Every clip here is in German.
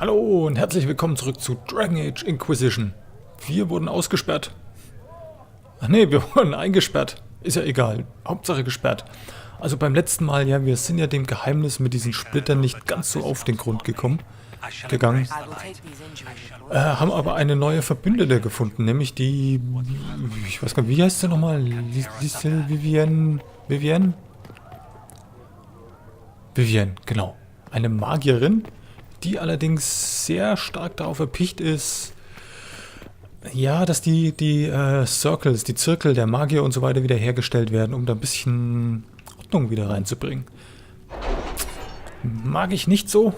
Hallo und herzlich willkommen zurück zu Dragon Age Inquisition. Wir wurden ausgesperrt. Ach nee, wir wurden eingesperrt. Ist ja egal. Hauptsache gesperrt. Also beim letzten Mal, ja, wir sind ja dem Geheimnis mit diesen Splittern nicht ganz so auf den Grund gegangen. Haben aber eine neue Verbündete gefunden, nämlich die, ich weiß gar nicht, wie heißt sie nochmal? Vivienne, genau. Eine Magierin, die allerdings sehr stark darauf erpicht ist, ja, dass die Circles, die Zirkel der Magier und so weiter wiederhergestellt werden, um da ein bisschen Ordnung wieder reinzubringen. Mag ich nicht so,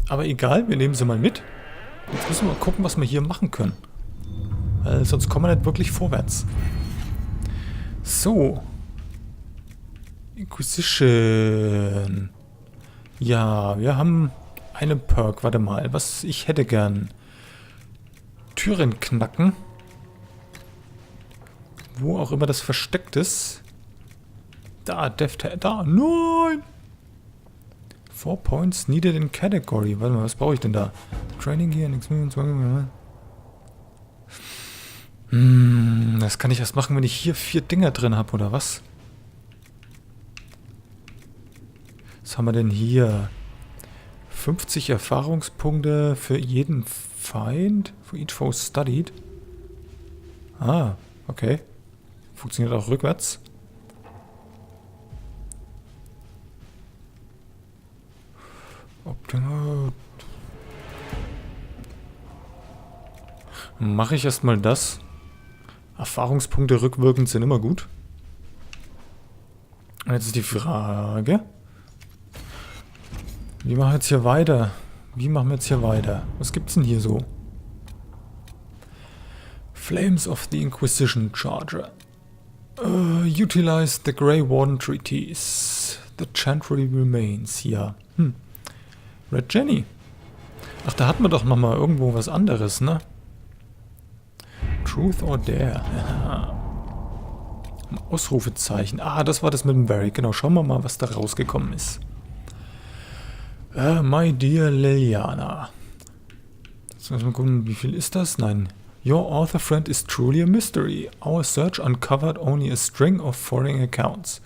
aber egal, wir nehmen sie mal mit. Jetzt müssen wir mal gucken, was wir hier machen können. Weil sonst kommen wir nicht wirklich vorwärts. So. Inquisition. Ja, wir haben einen Perk. Warte mal, was ich hätte gern. Türen knacken. Wo auch immer das versteckt ist. Da, da, nein! 4 Points needed in Category. Warte mal, was brauche ich denn da? Training Gear, nichts mehr. Das kann ich erst machen, wenn ich hier 4 Dinger drin habe, oder was? Was haben wir denn hier? 50 Erfahrungspunkte für jeden Feind. For each foe studied. Ah, okay. Funktioniert auch rückwärts. Mache ich erstmal das. Erfahrungspunkte rückwirkend sind immer gut. Und jetzt ist die Frage. Wie machen wir jetzt hier weiter? Was gibt's denn hier so? Flames of the Inquisition Charger. Utilize the Grey Warden Treatise. The Chantry remains. Ja. Red Jenny. Ach, da hatten wir doch nochmal irgendwo was anderes, ne? Truth or Dare. Ja. Ausrufezeichen. Ah, das war das mit dem Barry. Genau, schauen wir mal, was da rausgekommen ist. My dear Liliana. Jetzt müssen wir gucken, wie viel ist das? Nein. Your author friend is truly a mystery. Our search uncovered only a string of foreign accounts.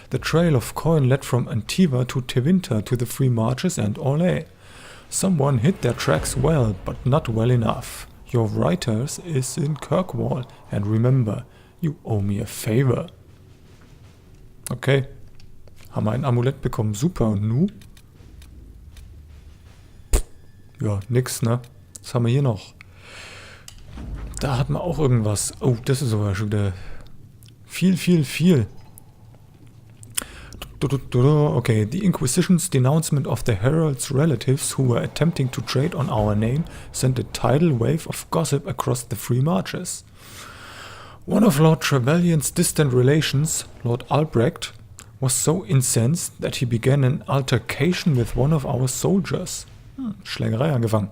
The trail of coin led from Antiva to Tevinter to the Free Marches and Ole. Someone hid their tracks well, but not well enough. Your writers is in Kirkwall. And remember, you owe me a favor. Okay. Haben wir ein Amulett bekommen. Super. Und nu? Ja, nix, ne? Was haben wir hier noch? Da hatten wir auch irgendwas. Oh, das ist aber schon wieder viel. Okay, the Inquisition's denouncement of the Herald's relatives who were attempting to trade on our name sent a tidal wave of gossip across the Free Marches. One of Lord Trevelyan's distant relations, Lord Albrecht, was so incensed that he began an altercation with one of our soldiers. Schlägerei angefangen.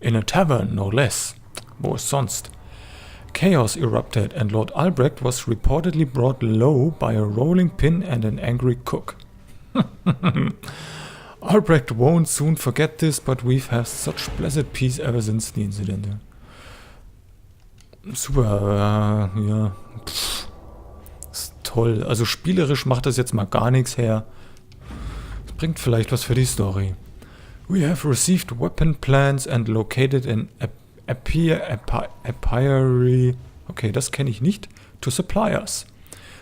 In a tavern, no less. Wo ist sonst? Chaos erupted and Lord Albrecht was reportedly brought low by a rolling pin and an angry cook. Albrecht won't soon forget this, but we've had such blessed peace ever since the incident. Super, ja. Ist toll. Also spielerisch macht das jetzt mal gar nichts her. Das bringt vielleicht was für die Story. We have received weapon plans and located an apiary, okay, das kenne ich nicht, to supply us.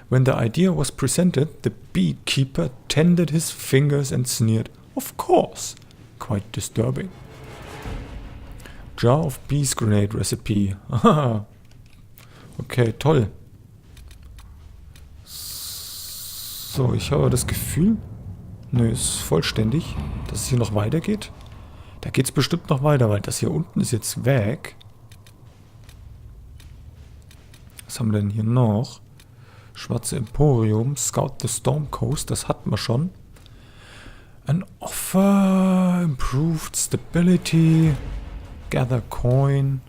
When the idea was presented, the beekeeper tended his fingers and sneered, of course, quite disturbing. Jar of Bees Grenade Recipe. Okay, toll. So, ich habe das Gefühl, nö, ist vollständig, dass es hier noch weitergeht. Da geht es bestimmt noch weiter, weil das hier unten ist jetzt weg. Was haben wir denn hier noch? Schwarze Emporium, Scout the Storm Coast, das hatten wir schon. An offer, improved stability, gather coin,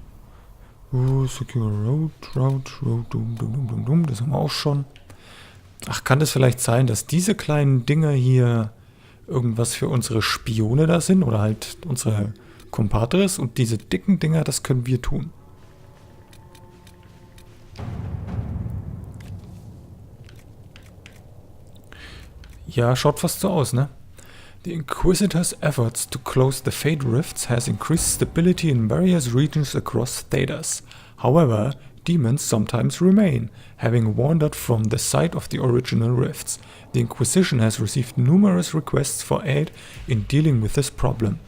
secure road, das haben wir auch schon. Ach, kann das vielleicht sein, dass diese kleinen Dinger hier irgendwas für unsere Spione da sind oder halt unsere Compadres, und diese dicken Dinger, das können wir tun. Ja, schaut fast so aus, ne? The Inquisitor's efforts to close the Fate Rifts has increased stability in various regions across Thedas. However, demons sometimes remain, having wandered from the site of the original rifts. The Inquisition has received numerous requests for aid in dealing with this problem.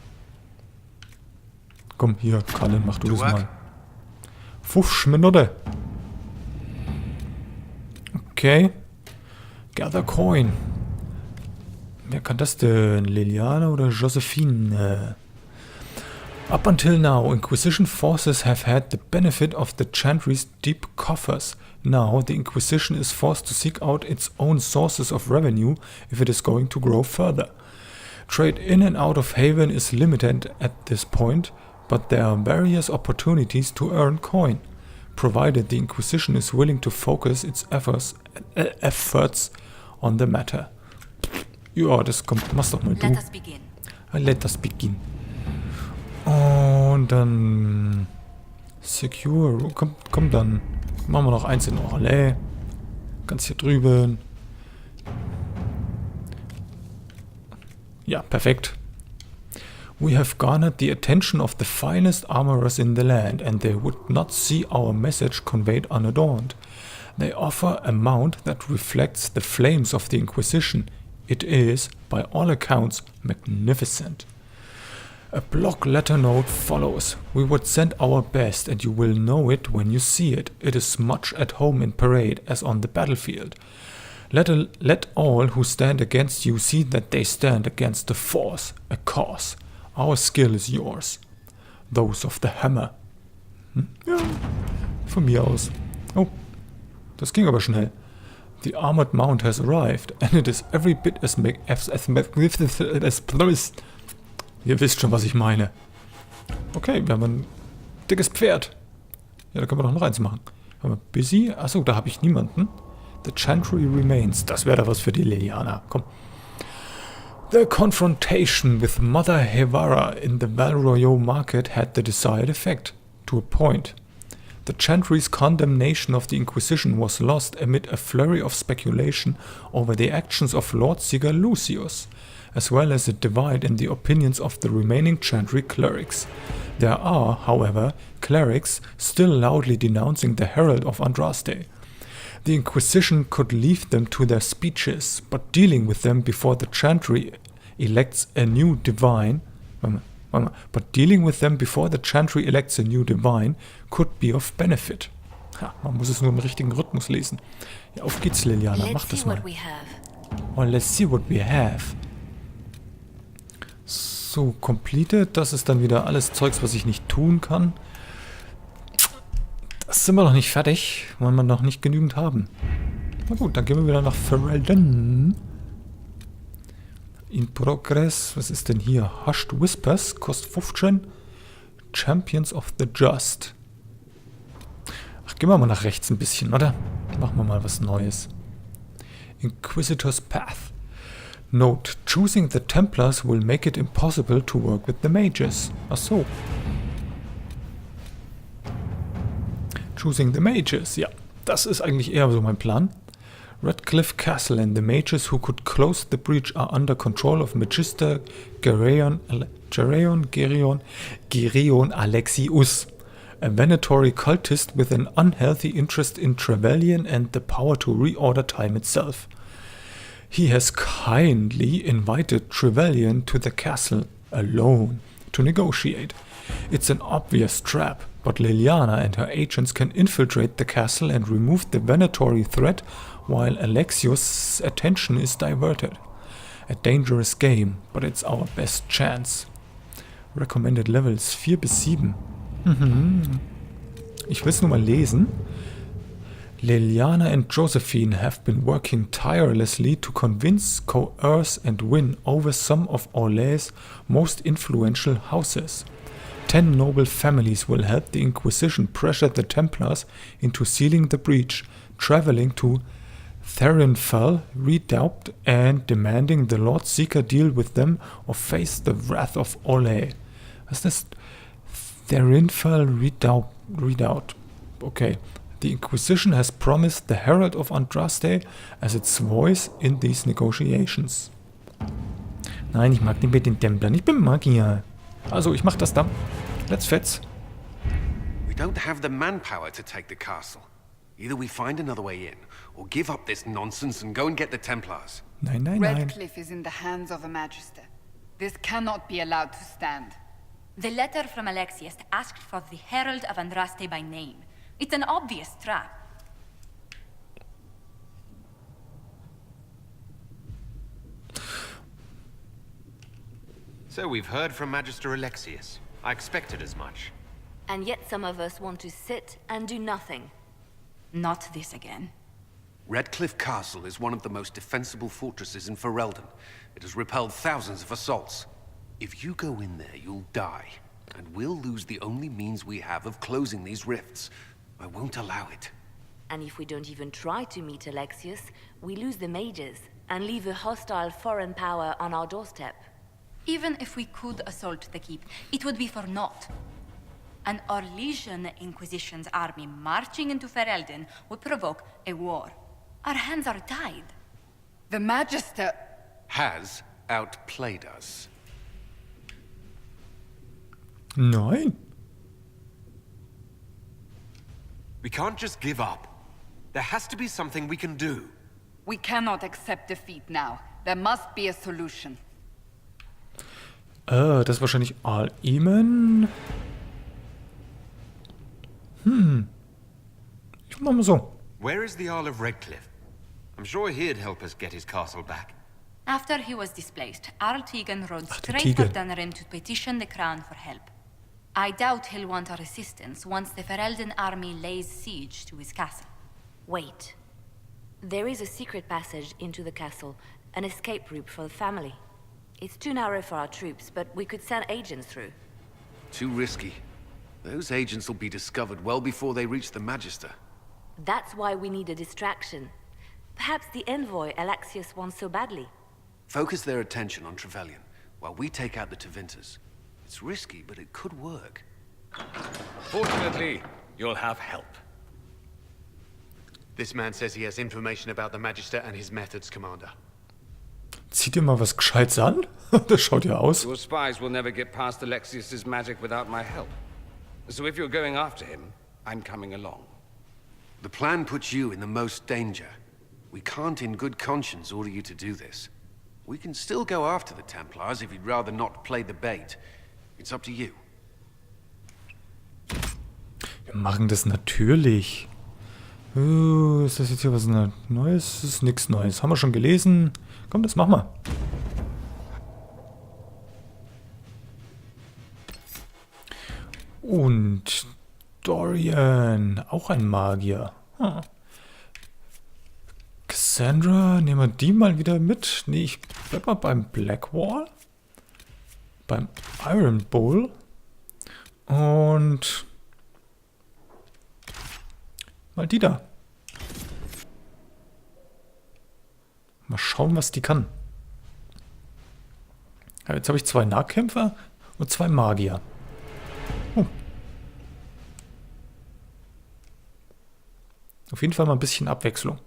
Komm, hier, Colin, mach du das mal. 5 Minuten. Okay. Gather Coin. Wer kann das denn? Liliana oder Josephine? Up until now, Inquisition forces have had the benefit of the Chantry's deep coffers. Now, the Inquisition is forced to seek out its own sources of revenue if it is going to grow further. Trade in and out of Haven is limited at this point, but there are various opportunities to earn coin, provided the Inquisition is willing to focus its efforts on the matter. Ja, das kommt. Mach's doch mal du. Let us begin. Und dann Secure. Komm dann. Machen wir noch eins in alle. Ganz hier drüben. Ja, perfekt. We have garnered the attention of the finest armorers in the land, and they would not see our message conveyed unadorned. They offer a mount that reflects the flames of the Inquisition. It is, by all accounts, magnificent. A block letter note follows. We would send our best, and you will know it when you see it. It is much at home in parade as on the battlefield. Let all who stand against you see that they stand against a force, a cause. Our skill is yours. Those of the hammer. Ja, von mir aus. Oh, das ging aber schnell. The armored mount has arrived, and it is every bit as magnificent as promised. Ihr wisst schon, was ich meine. Okay, wir haben ein dickes Pferd. Ja, da können wir doch noch eins machen. Haben wir busy? Achso, da habe ich niemanden. The Chantry remains. Das wäre da was für die Liliana. Komm. The confrontation with Mother Hevara in the Valroyo market had the desired effect, to a point. The Chantry's condemnation of the Inquisition was lost amid a flurry of speculation over the actions of Lord Seeger Lucius, as well as a divide in the opinions of the remaining Chantry clerics. There are, however, clerics still loudly denouncing the Herald of Andraste. The Inquisition could leave them to their speeches, but dealing with them before the Chantry elects a new divine could be of benefit. Ja, man muss es nur im richtigen Rhythmus lesen. Ja, auf geht's, Liliana, mach das mal. Oh, let's see what we have. So, completed, das ist dann wieder alles Zeugs, was ich nicht tun kann. Das sind wir noch nicht fertig, weil wir noch nicht genügend haben. Na gut, dann gehen wir wieder nach Ferelden. In Progress, was ist denn hier? Hushed Whispers, kostet 15. Champions of the Just. Ach, gehen wir mal nach rechts ein bisschen, oder? Machen wir mal was Neues. Inquisitor's Path. Note, choosing the Templars will make it impossible to work with the mages. Ach so. Choosing the mages, ja. Das ist eigentlich eher so mein Plan. Redcliffe Castle and the mages who could close the breach are under control of Magister Gereon Alexius, a venatory cultist with an unhealthy interest in Trevelyan and the power to reorder time itself. He has kindly invited Trevelyan to the castle alone to negotiate. It's an obvious trap, but Liliana and her agents can infiltrate the castle and remove the venatory threat while Alexios' attention is diverted. A dangerous game, but it's our best chance. Recommended Levels 4 bis 7. Ich will es nur mal lesen. Liliana and Josephine have been working tirelessly to convince, coerce and win over some of Orlé's most influential houses. 10 noble families will help the Inquisition pressure the Templars into sealing the breach, traveling to Therinfell, Redoubt, and demanding the Lord Seeker deal with them or face the wrath of Orlé. Was ist das? Therinfal Redoubt. Okay. The Inquisition has promised the Herald of Andraste as its voice in these negotiations. Nein, ich mag nicht mit den Templern. Ich bin Magier. Also, ich mach das dann. Let's fetz. We don't have the manpower to take the castle. Either we find another way in, or give up this nonsense and go and get the Templars. Nein, nein, nein. Redcliffe is in the hands of a Magister. This cannot be allowed to stand. The letter from Alexius asked for the Herald of Andraste by name. It's an obvious trap. So we've heard from Magister Alexius. I expected as much. And yet some of us want to sit and do nothing. Not this again. Redcliffe Castle is one of the most defensible fortresses in Ferelden. It has repelled thousands of assaults. If you go in there, you'll die. And we'll lose the only means we have of closing these rifts. I won't allow it. And if we don't even try to meet Alexius, we lose the mages and leave a hostile foreign power on our doorstep. Even if we could assault the keep, it would be for naught. An Orlesian Inquisition's army marching into Ferelden would provoke a war. Our hands are tied. The Magister... Has outplayed us. Nein. We can't just give up. There has to be something we can do. We cannot accept defeat now. There must be a solution. Das ist wahrscheinlich Al-Iman. Ich mach mal so. Where is the Earl of Redcliffe? I'm sure he'd help us get his castle back. After he was displaced, Arl Tegan rode Ach, straight for Tegan. Dunrim to petition the crown for help. I doubt he'll want our assistance once the Ferelden army lays siege to his castle. Wait. There is a secret passage into the castle, an escape route for the family. It's too narrow for our troops, but we could send agents through. Too risky. Those agents will be discovered well before they reach the Magister. That's why we need a distraction. Perhaps the envoy Alexius wants so badly. Focus their attention on Trevelyan, while we take out the Tevinters. It's risky, but it could work. Fortunately, you'll have help. This man says he has information about the Magister and his methods, Commander. Zieht ihr mal was Gescheites an? Das schaut ja aus. Your spies will never get past Alexius's magic without my help. So if you're going after him, I'm coming along. The plan puts you in the most danger. We can't in good conscience order you to do this. We can still go after the Templars if you'd rather not play the bait. It's up to you. Wir machen das natürlich. Ist das jetzt hier was Neues? Das ist nichts Neues. Haben wir schon gelesen. Komm, das machen wir. Und Dorian, auch ein Magier. Cassandra, nehmen wir die mal wieder mit. Nee, ich bleib mal beim Blackwall. Beim Iron Bowl. Und mal die da. Mal schauen, was die kann. Ja, jetzt habe ich 2 Nahkämpfer und 2 Magier. Oh. Auf jeden Fall mal ein bisschen Abwechslung.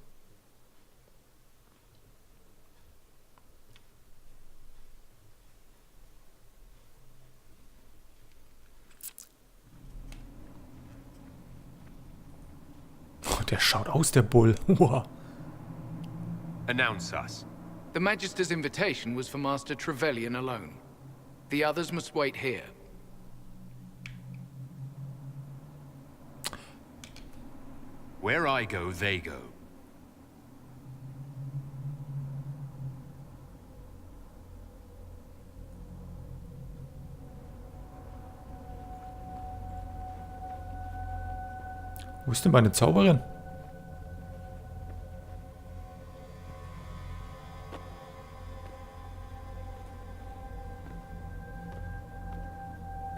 Oh, der schaut aus, der Bull. Wow. Announce us. The Magister's invitation was for Master Trevelyan alone. The others must wait here. Where I go, they go. Wo ist denn meine Zauberin?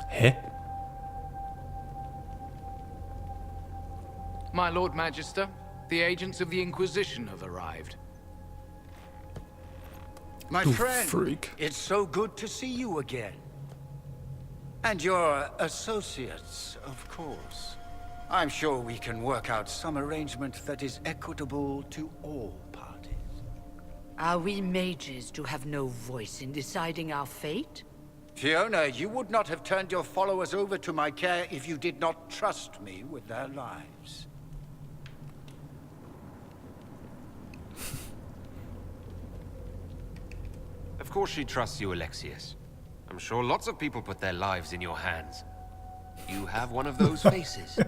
Hä? My Lord Magister, the agents of the Inquisition have arrived. My Du friend, Freak. it's so good to see you again. And your associates, of course. I'm sure we can work out some arrangement that is equitable to all parties. Are we mages to have no voice in deciding our fate? Fiona, you would not have turned your followers over to my care if you did not trust me with their lives. Of course she trusts you, Alexius. I'm sure lots of people put their lives in your hands. You have one of those faces.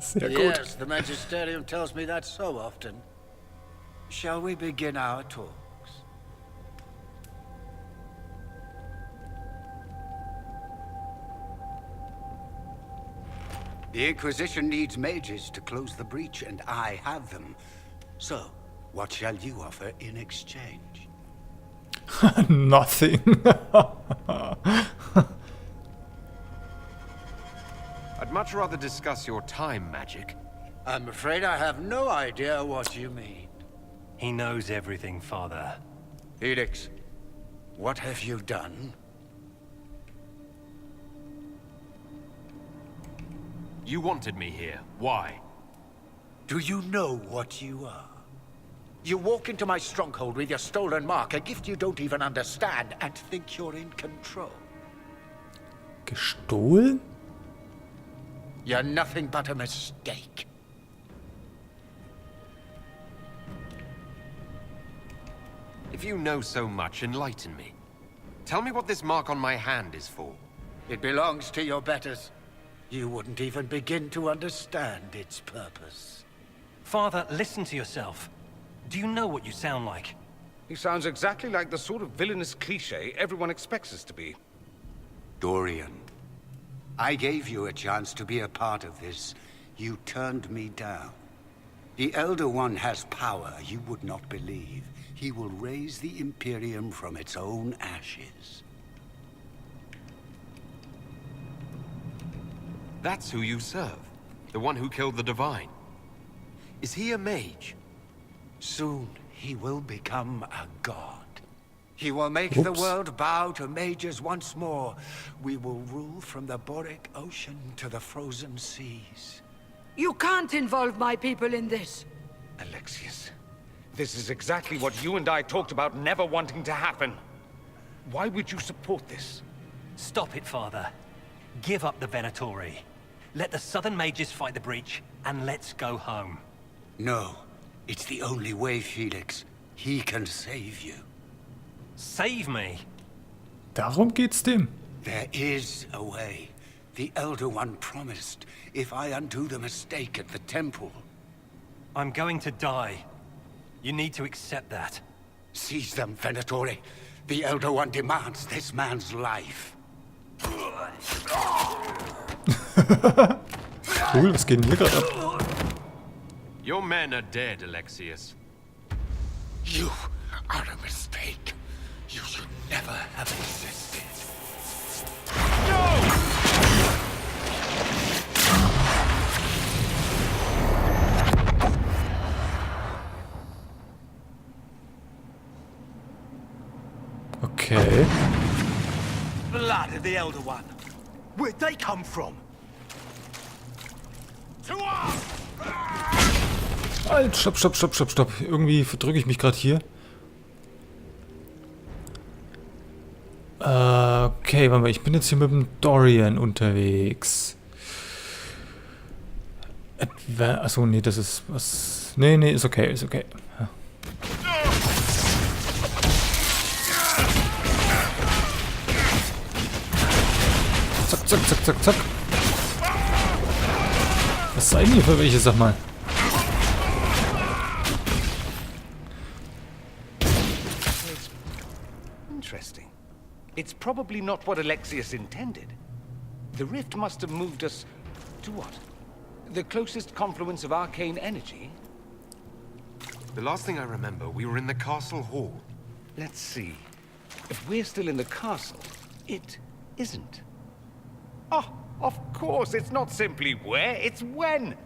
Sehr gut. Yes, the Magisterium tells me that so often. Shall we begin our talks? The Inquisition needs mages to close the breach, and I have them. So, what shall you offer in exchange? Nothing. I'd much rather discuss your time magic. I'm afraid I have no idea what you mean. He knows everything, Father. Felix, what have you done? You wanted me here. Why? Do you know what you are? You walk into my stronghold with your stolen mark, a gift you don't even understand, and think you're in control. Gestohlen? You're nothing but a mistake. If you know so much, enlighten me. Tell me what this mark on my hand is for. It belongs to your betters. You wouldn't even begin to understand its purpose. Father, listen to yourself. Do you know what you sound like? He sounds exactly like the sort of villainous cliché everyone expects us to be. Dorian, I gave you a chance to be a part of this. You turned me down. The Elder One has power you would not believe. He will raise the Imperium from its own ashes. That's who you serve. The one who killed the Divine. Is he a mage? Soon, he will become a god. He will make the world bow to mages once more. We will rule from the Boric Ocean to the frozen seas. You can't involve my people in this. Alexius, this is exactly what you and I talked about never wanting to happen. Why would you support this? Stop it, Father. Give up the Venatori. Let the Southern Mages fight the breach, and let's go home. No, it's the only way, Felix. He can save you. Save me? Darum geht's dem. There is a way. The Elder One promised, if I undo the mistake at the temple. I'm going to die. You need to accept that. Seize them, Venatori. The Elder One demands this man's life. Cool, was geht denn hier gerade ab? Your men are dead, Alexius. You are a mistake. You should never have existed. Okay. Blood of the Elder One. Where'd they come from? Halt, stopp. Irgendwie verdrücke ich mich gerade hier. Okay, warte mal, ich bin jetzt hier mit dem Dorian unterwegs. Achso, nee, das ist was... Nee, ist okay. Ja. Zack. Was seid ihr für welche, sag mal? Interesting. It's probably not what Alexius intended. The rift must have moved us to what? The closest confluence of arcane energy? The last thing I remember, we were in the castle hall. Let's see. If we're still in the castle, it isn't. Oh, of course, it's not simply where, it's when.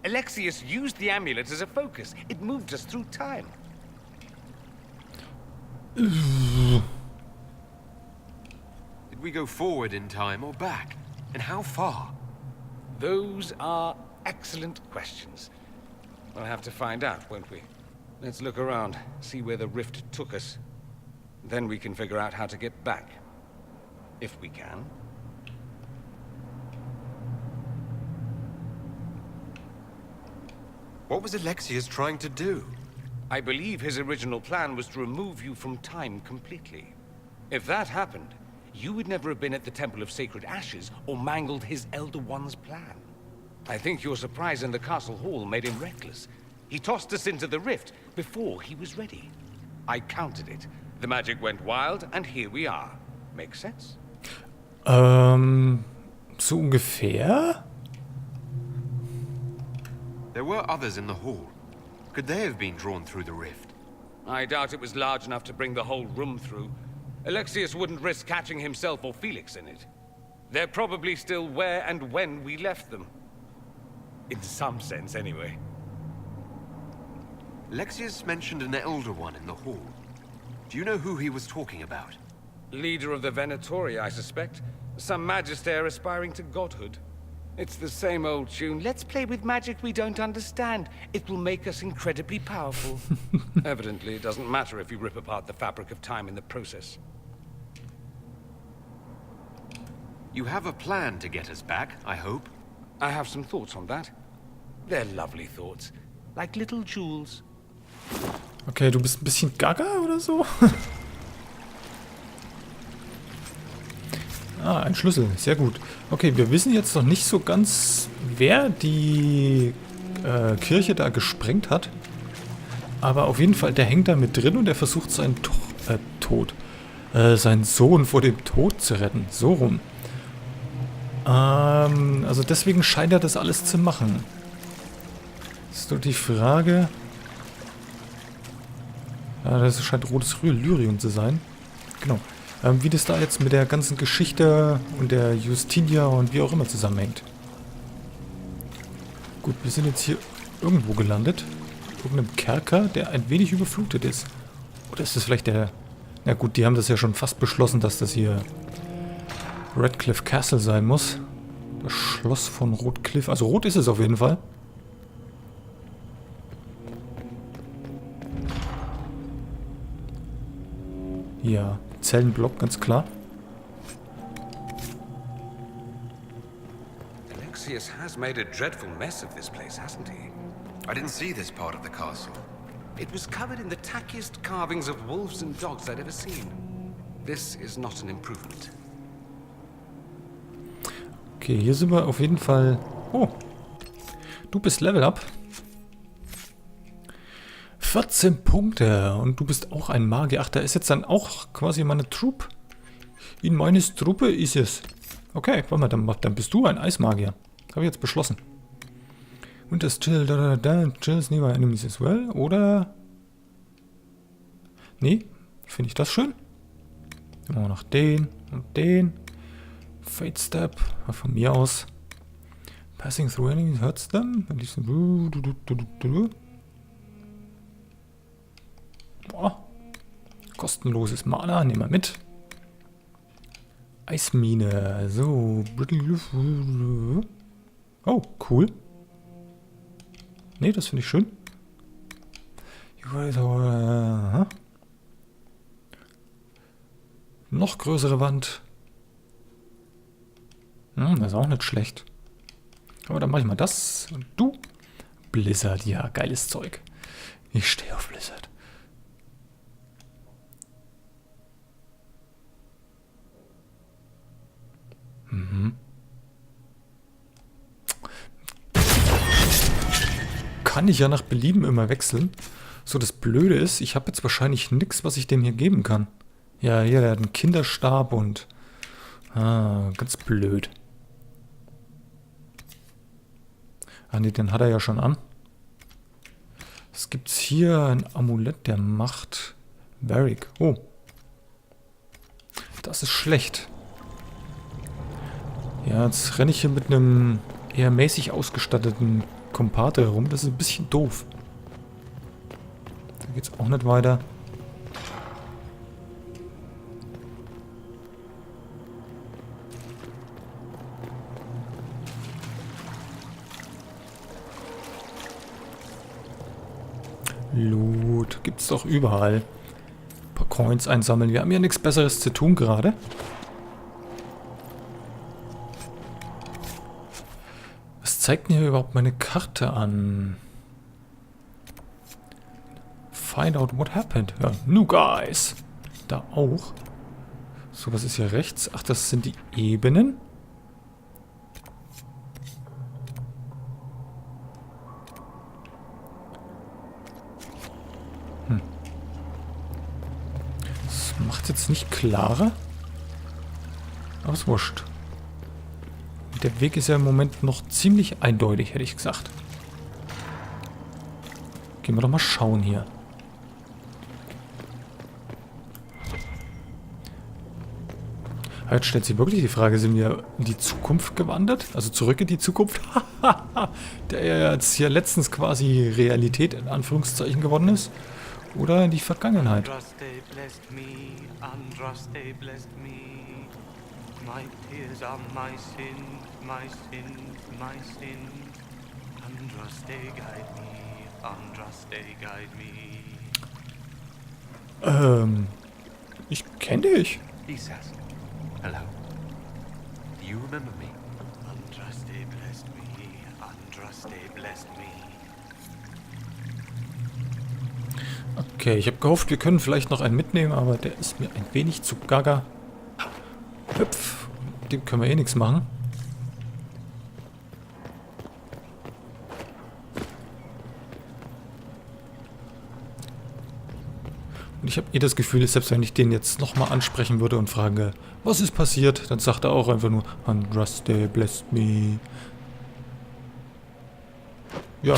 Alexius used the amulet as a focus. It moved us through time. Did we go forward in time or back? And how far? Those are excellent questions. We'll have to find out, won't we? Let's look around, see where the rift took us. Then we can figure out how to get back. If we can. What was Alexius trying to do? I believe his original plan was to remove you from time completely. If that happened, you would never have been at the Temple of Sacred Ashes or mangled his Elder One's plan. I think your surprise in the castle hall made him reckless. He tossed us into the rift before he was ready. I countered it. The magic went wild, and here we are. Make sense? So ungefähr? There were others in the hall. Could they have been drawn through the rift? I doubt it was large enough to bring the whole room through. Alexius wouldn't risk catching himself or Felix in it. They're probably still where and when we left them. In some sense, anyway. Alexius mentioned an Elder One in the hall. Do you know who he was talking about? Leader of the Venatori, I suspect. Some magister aspiring to godhood. It's the same old tune. Let's play with magic we don't understand. It will make us incredibly powerful. Evidently, it doesn't matter if you rip apart the fabric of time in the process. You have a plan to get us back, I hope. I have some thoughts on that. They're lovely thoughts. Like little jewels. Okay, du bist ein bisschen gaga oder so? Ah, ein Schlüssel. Sehr gut. Okay, wir wissen jetzt noch nicht so ganz, wer die Kirche da gesprengt hat. Aber auf jeden Fall, der hängt da mit drin und er versucht seinen seinen Sohn vor dem Tod zu retten. So rum. Also deswegen scheint er das alles zu machen. Ist doch die Frage... Ja, das scheint rotes Lyrium zu sein. Genau. Wie das da jetzt mit der ganzen Geschichte und der Justinia und wie auch immer zusammenhängt. Gut, wir sind jetzt hier irgendwo gelandet. Irgendeinem Kerker, der ein wenig überflutet ist. Oder ist das vielleicht der... Na gut, die haben das ja schon fast beschlossen, dass das hier Redcliffe Castle sein muss. Das Schloss von Redcliffe. Also rot ist es auf jeden Fall. Ja, Zellenblock, ganz klar. Alexius has made a dreadful mess of this place, hasn't he? I didn't see this part of the castle. It was covered in the tackiest carvings of wolves and dogs I'd ever seen. This is not an improvement. Okay, hier sind wir auf jeden Fall... Oh, du bist Level Up. 14 Punkte und du bist auch ein Magier. Ach, da ist jetzt dann auch quasi meine Truppe. In meines Truppe ist es. Okay, warte mal, dann bist du ein Eismagier. Habe ich jetzt beschlossen. Und das chills nearby enemies as well, oder? Nee, finde ich das schön. Dann machen wir noch den und den. Fate Step, von mir aus. Passing through enemies hurts them. Boah. Kostenloses Mana, nehmen wir mit. Eismine, so. Oh, cool. Ne, das finde ich schön. Noch größere Wand. Das ist auch nicht schlecht. Aber dann mache ich mal das. Und du? Blizzard, ja, geiles Zeug. Ich stehe auf Blizzard. Kann ich ja nach Belieben immer wechseln. So, das Blöde ist, ich habe jetzt wahrscheinlich nichts, was ich dem hier geben kann. Ja, hier, der hat einen Kinderstab und... ganz blöd. Ah, ne, den hat er ja schon an. Es gibt hier ein Amulett der Macht. Varric. Oh. Das ist schlecht. Ja, jetzt renne ich hier mit einem eher mäßig ausgestatteten Kompate herum. Das ist ein bisschen doof. Da geht's auch nicht weiter. Loot. Gibt's doch überall. Ein paar Coins einsammeln. Wir haben ja nichts Besseres zu tun gerade. Was zeigt mir hier überhaupt meine Karte an? Find out what happened. Ja, new guys. Da auch. So, was ist hier rechts? Ach, das sind die Ebenen. Das macht jetzt nicht klarer. Aber ist wurscht. Der Weg ist ja im Moment noch ziemlich eindeutig, hätte ich gesagt. Gehen wir doch mal schauen hier. Jetzt stellt sich wirklich die Frage, sind wir in die Zukunft gewandert? Also zurück in die Zukunft? Der ja jetzt hier letztens quasi Realität in Anführungszeichen geworden ist. Oder in die Vergangenheit. Ich kenne dich. Hello. Do you remember me? Andraste blessed me. Andraste blessed me. Okay, ich habe gehofft, wir können vielleicht noch einen mitnehmen, aber der ist mir ein wenig zu gaga. Hüpf. Mit dem können wir eh nichts machen. Und ich habe eh das Gefühl, selbst wenn ich den jetzt nochmal ansprechen würde und frage, was ist passiert, dann sagt er auch einfach nur, Andraste blessed me. Ja.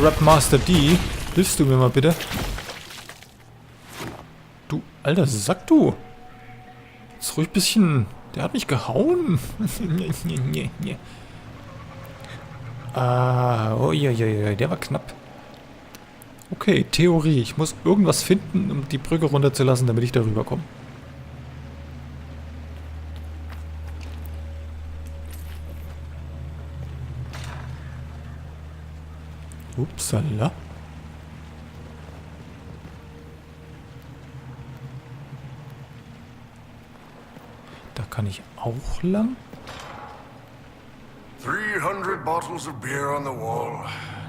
Rapmaster D, hilfst du mir mal bitte? Du, alter Sack, du. Ist ruhig ein bisschen... Der hat mich gehauen. Uiuiui, der war knapp. Okay, Theorie. Ich muss irgendwas finden, um die Brücke runterzulassen, damit ich darüber komme. Upsala. Da kann ich auch lang. 300 bottles of beer on the wall.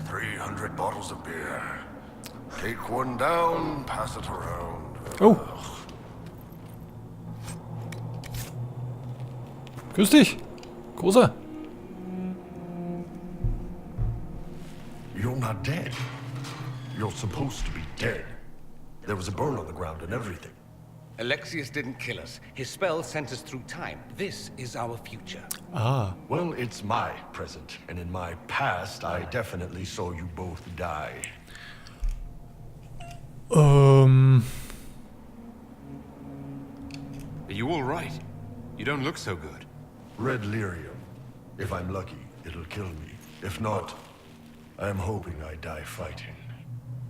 300 bottles of beer. Take one down, pass it around. Oh. Grüß dich. Großer. You're not dead. You're supposed to be dead. There was a burn on the ground and everything. Alexius didn't kill us. His spell sent us through time. This is our future. Ah. Well, it's my present, and in my past, I definitely saw you both die. Are you all right? You don't look so good. Red lyrium. If I'm lucky, it'll kill me. If not, I'm hoping I die fighting.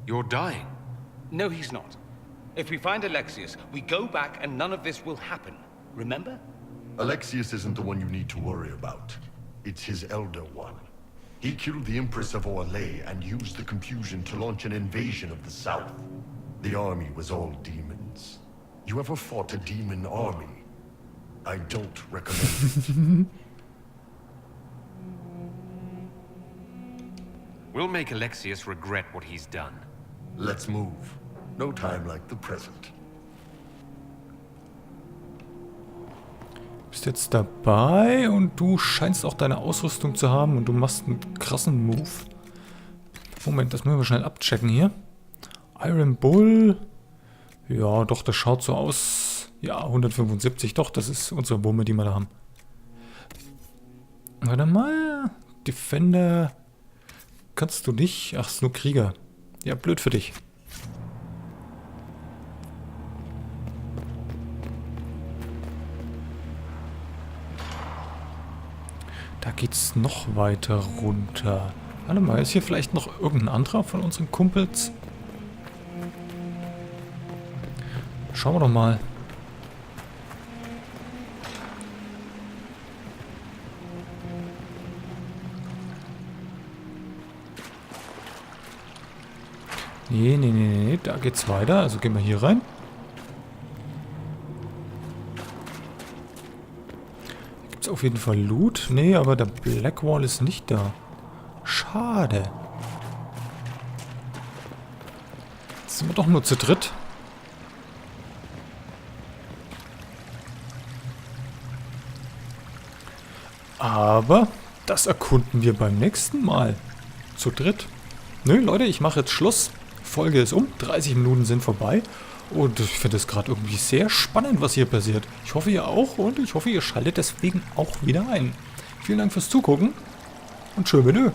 You're dying. No, he's not. If we find Alexius, we go back and none of this will happen. Remember? Alexius isn't the one you need to worry about. It's his Elder One. He killed the Empress of Orlais and used the confusion to launch an invasion of the South. The army was all demons. You ever fought a demon army? I don't recommend it. We'll make Alexius regret what he's done. Let's move. No time like the present. Bist jetzt dabei und du scheinst auch deine Ausrüstung zu haben und du machst einen krassen Move. Moment, das müssen wir schnell abchecken hier. Iron Bull. Ja, doch, das schaut so aus. Ja, 175, doch, das ist unsere Wumme, die wir da haben. Warte mal. Defender. Kannst du nicht? Ach, ist nur Krieger. Ja, blöd für dich. Da geht's noch weiter runter. Warte mal, ist hier vielleicht noch irgendein anderer von unseren Kumpels? Schauen wir doch mal. Nee, da geht's weiter. Also gehen wir hier rein. Hier gibt's auf jeden Fall Loot. Nee, aber der Blackwall ist nicht da. Schade. Jetzt sind wir doch nur zu dritt. Aber das erkunden wir beim nächsten Mal. Zu dritt. Nö, Leute, ich mache jetzt Schluss. Folge ist um. 30 Minuten sind vorbei. Und ich finde es gerade irgendwie sehr spannend, was hier passiert. Ich hoffe, ihr auch. Und ich hoffe, ihr schaltet deswegen auch wieder ein. Vielen Dank fürs Zugucken. Und tschö, benö.